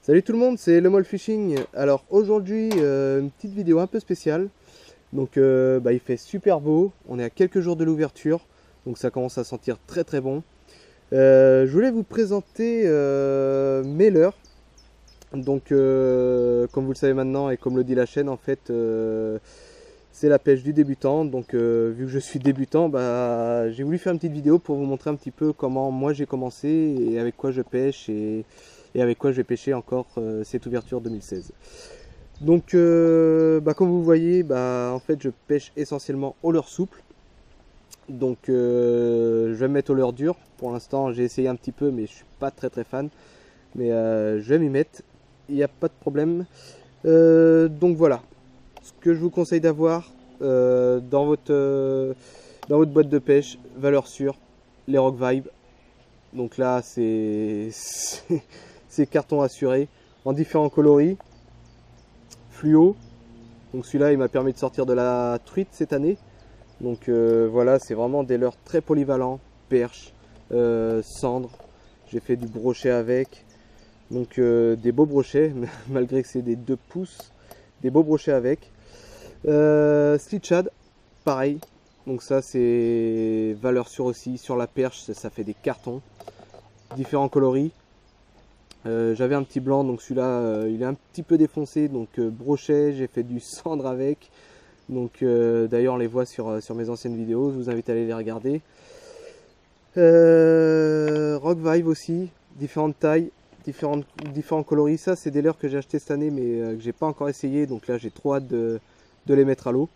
Salut tout le monde, c'est le Mole Fishing. Alors aujourd'hui, une petite vidéo un peu spéciale. Donc il fait super beau, on est à quelques jours de l'ouverture, donc ça commence à sentir très très bon. Je voulais vous présenter mes leurres. Donc comme vous le savez maintenant et comme le dit la chaîne, en fait c'est la pêche du débutant. Donc vu que je suis débutant, j'ai voulu faire une petite vidéo pour vous montrer un petit peu comment moi j'ai commencé et avec quoi je pêche et avec quoi je vais pêcher encore cette ouverture 2016. Donc comme vous voyez, en fait je pêche essentiellement au leurre souple. Donc je vais me mettre au leurre dur. Pour l'instant j'ai essayé un petit peu mais je suis pas très fan. Mais je vais m'y mettre, il n'y a pas de problème. Donc voilà, ce que je vous conseille d'avoir dans votre boîte de pêche, valeur sûre, les Rock Vibe. Donc là c'est carton assuré, en différents coloris, fluo. Donc celui-là il m'a permis de sortir de la truite cette année. Donc voilà, c'est vraiment des leurres très polyvalents, perche, cendre. J'ai fait du brochet avec. Donc des beaux brochets, malgré que c'est des 2 pouces, des beaux brochets avec. Slitchad, pareil. Donc ça c'est valeur sûre aussi. Sur la perche, ça fait des cartons. Différents coloris. J'avais un petit blanc, donc celui-là il est un petit peu défoncé. Donc brochet, j'ai fait du cendre avec. Donc d'ailleurs on les voit sur mes anciennes vidéos, je vous invite à aller les regarder. Rock Vibe aussi, différentes tailles. Différents coloris. Ça c'est des leurres que j'ai acheté cette année mais que j'ai pas encore essayé, donc là j'ai trop hâte de les mettre à l'eau.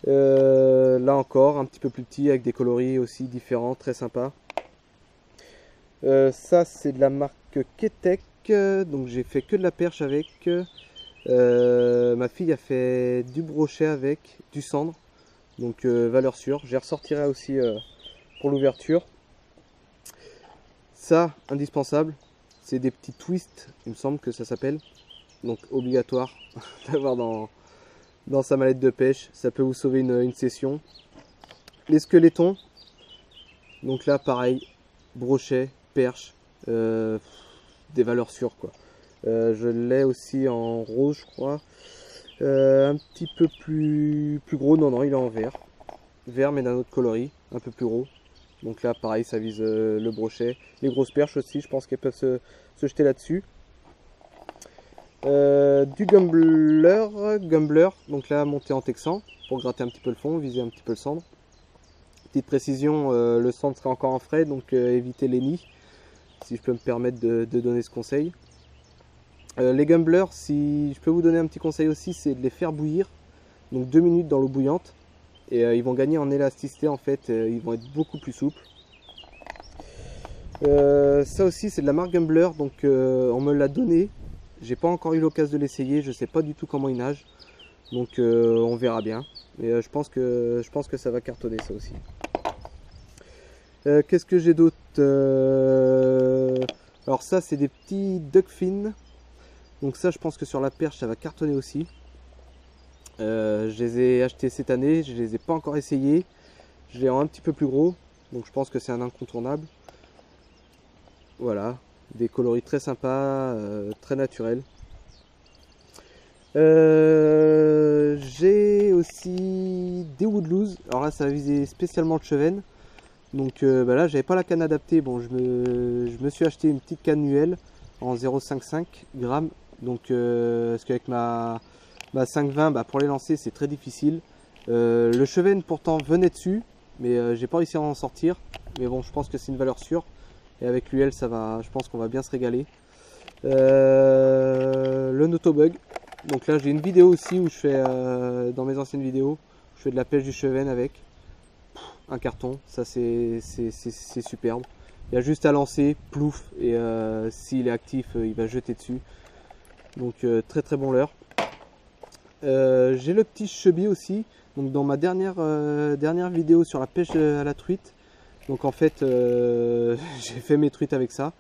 Là encore un petit peu plus petit avec des coloris aussi différents, très sympa. Ça c'est de la marque Ketek, donc j'ai fait que de la perche avec. Ma fille a fait du brochet avec, du cendre, donc valeur sûre. J'y ressortirai aussi pour l'ouverture. Ça, indispensable, c'est des petits twists, il me semble que ça s'appelle. Donc obligatoire d'avoir dans sa mallette de pêche, ça peut vous sauver une session. Les squelettons, donc là pareil, brochet, perche, des valeurs sûres quoi. Je l'ai aussi en rose je crois, un petit peu plus gros, non il est en vert, mais d'un autre coloris, un peu plus gros. Donc là pareil ça vise le brochet. Les grosses perches aussi je pense qu'elles peuvent se jeter là-dessus. Du gumbler, donc là monté en texan pour gratter un petit peu le fond, viser un petit peu le cendre. Petite précision, le cendre sera encore en frais, donc évitez les nids, si je peux me permettre de donner ce conseil. Les gumblers, si je peux vous donner un petit conseil aussi, c'est de les faire bouillir, donc 2 minutes dans l'eau bouillante. Et ils vont gagner en élasticité en fait, ils vont être beaucoup plus souples. Ça aussi c'est de la marque Gumbler, donc on me l'a donné. J'ai pas encore eu l'occasion de l'essayer, je sais pas du tout comment il nage. Donc on verra bien. Mais je pense que ça va cartonner ça aussi. Qu'est-ce que j'ai d'autre? Alors ça c'est des petits duckfin. Donc ça je pense que sur la perche ça va cartonner aussi. Je les ai achetés cette année, je les ai pas encore essayés. Je les ai en un petit peu plus gros, donc je pense que c'est un incontournable. Voilà, des coloris très sympas, très naturels. J'ai aussi des woodloose. Alors là ça va viser spécialement le chevenne. Donc là j'avais pas la canne adaptée. Bon je me suis acheté une petite canne Nuel en 0,55 grammes. Donc parce qu'avec ma 5,20 pour les lancer c'est très difficile. Le chevenne pourtant venait dessus, mais j'ai pas réussi à en sortir. Mais bon, je pense que c'est une valeur sûre. Et avec l'UL, ça va, je pense qu'on va bien se régaler. Le Notobug. Donc là, j'ai une vidéo aussi où je fais, dans mes anciennes vidéos, je fais de la pêche du chevenne avec. Un carton, ça c'est superbe. Il y a juste à lancer, plouf, et s'il est actif, il va jeter dessus. Donc très bon leurre. J'ai le petit chebby aussi. Donc dans ma dernière vidéo sur la pêche à la truite, donc en fait j'ai fait mes truites avec ça.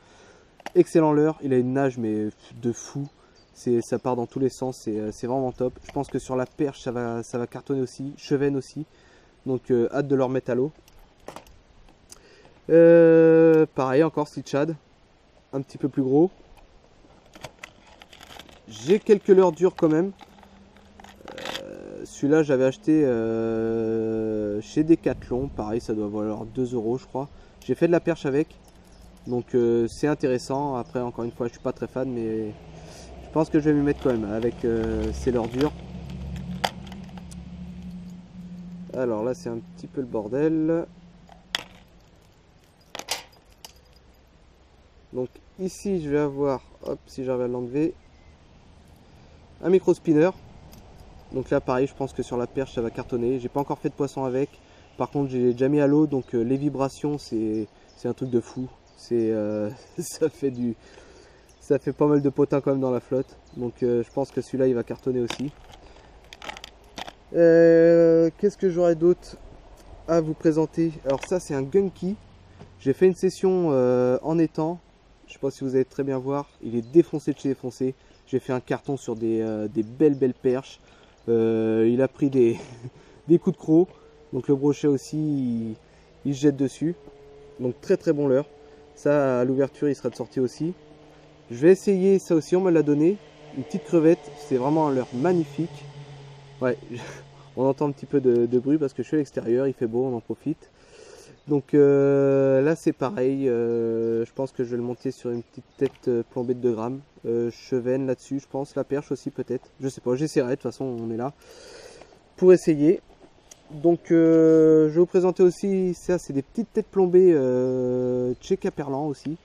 Excellent leurre, il a une nage mais de fou. Ça part dans tous les sens, c'est vraiment top. Je pense que sur la perche ça va cartonner aussi, chevenne aussi. Donc hâte de le remettre à l'eau. Pareil encore Slitchad, un petit peu plus gros. J'ai quelques leurres dures quand même. Celui-là j'avais acheté chez Decathlon, pareil ça doit valoir 2 € je crois. J'ai fait de la perche avec, donc c'est intéressant. Après encore une fois je suis pas très fan, mais je pense que je vais m'y mettre quand même avec ces leurres dures. Alors là c'est un petit peu le bordel. Donc ici je vais avoir, hop, si j'arrive à l'enlever, un micro spinner. Donc là pareil, je pense que sur la perche ça va cartonner. J'ai pas encore fait de poisson avec. Par contre j'ai déjà mis à l'eau, donc les vibrations c'est un truc de fou. C'est ça fait pas mal de potins quand même dans la flotte. Donc je pense que celui-là il va cartonner aussi. Qu'est-ce que j'aurais d'autre à vous présenter? Alors ça c'est un Gunky. J'ai fait une session en étang. Je sais pas si vous allez très bien voir. Il est défoncé de chez défoncé. J'ai fait un carton sur des belles perches. Il a pris des coups de croc. Donc le brochet aussi il se jette dessus. Donc très bon leurre. Ça à l'ouverture il sera de sortie aussi. Je vais essayer ça aussi, on me l'a donné. Une petite crevette. C'est vraiment un leurre magnifique. Ouais, on entend un petit peu de bruit parce que je suis à l'extérieur. Il fait beau, on en profite. Donc là c'est pareil, je pense que je vais le monter sur une petite tête plombée de 2 grammes, chevenne là-dessus je pense, la perche aussi peut-être, je sais pas, j'essaierai, de toute façon on est là pour essayer. Donc je vais vous présenter aussi, ça c'est des petites têtes plombées chez Caperlan aussi,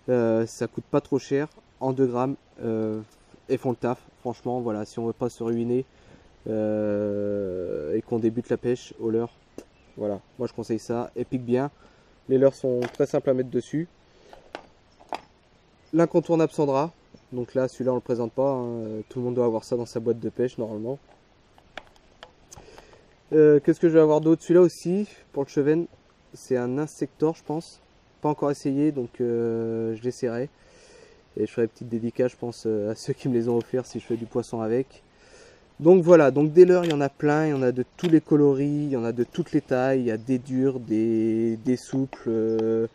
ça coûte pas trop cher, en 2 grammes, et font le taf, franchement voilà, si on veut pas se ruiner et qu'on débute la pêche au leurre. Voilà, moi je conseille ça, et pique bien. Les leurres sont très simples à mettre dessus. L'incontournable Sandra. Donc là, celui-là on le présente pas, hein. Tout le monde doit avoir ça dans sa boîte de pêche normalement. Qu'est-ce que je vais avoir d'autre? Celui-là aussi, pour le Cheven, c'est un Insector je pense. Pas encore essayé, donc je l'essaierai. Et je ferai une petite dédicace je pense à ceux qui me les ont offerts si je fais du poisson avec. Donc voilà, donc des leurres il y en a plein, il y en a de tous les coloris, il y en a de toutes les tailles, il y a des durs, des souples,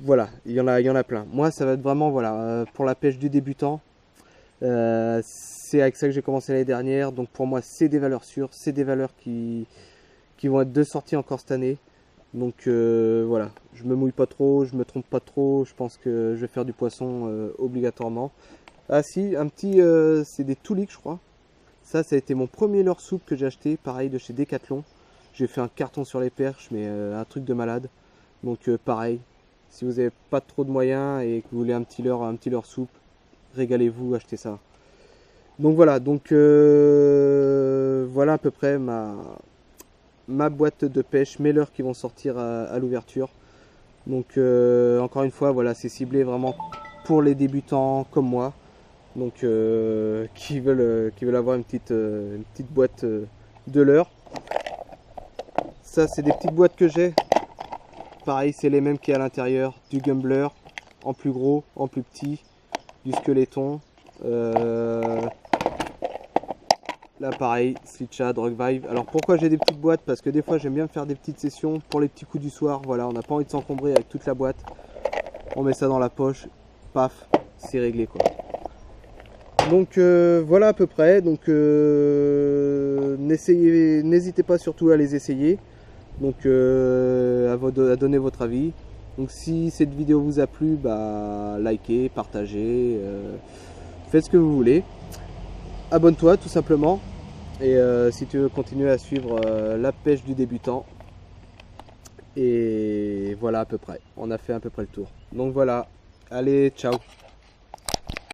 voilà, il y en a plein. Moi ça va être vraiment voilà, pour la pêche du débutant, c'est avec ça que j'ai commencé l'année dernière, donc pour moi c'est des valeurs sûres, c'est des valeurs qui vont être de sortie encore cette année. Donc voilà, je me mouille pas trop, je me trompe pas trop, je pense que je vais faire du poisson obligatoirement. Ah si, un petit, c'est des Touliques je crois. Ça a été mon premier leurre souple que j'ai acheté, pareil de chez Decathlon. J'ai fait un carton sur les perches, mais un truc de malade. Donc pareil, si vous n'avez pas trop de moyens et que vous voulez un petit leurre souple, régalez-vous, achetez ça. Donc voilà, voilà à peu près ma boîte de pêche, mes leurres qui vont sortir à l'ouverture. Donc encore une fois, voilà, c'est ciblé vraiment pour les débutants comme moi. Donc qui veulent avoir une petite boîte de leurre. Ça c'est des petites boîtes que j'ai. Pareil, c'est les mêmes qui est à l'intérieur. Du Gumbler en plus gros, en plus petit, du Skeleton. Là pareil, Slitcha, Drugvive. Alors pourquoi j'ai des petites boîtes? Parce que des fois j'aime bien faire des petites sessions pour les petits coups du soir. Voilà, on n'a pas envie de s'encombrer avec toute la boîte. On met ça dans la poche, paf, c'est réglé quoi. Donc voilà à peu près, donc n'hésitez pas surtout à les essayer, donc à donner votre avis. Donc si cette vidéo vous a plu, bah likez, partagez, faites ce que vous voulez. Abonne-toi tout simplement, et si tu veux continuer à suivre la pêche du débutant. Et voilà à peu près, on a fait à peu près le tour. Donc voilà, allez, ciao.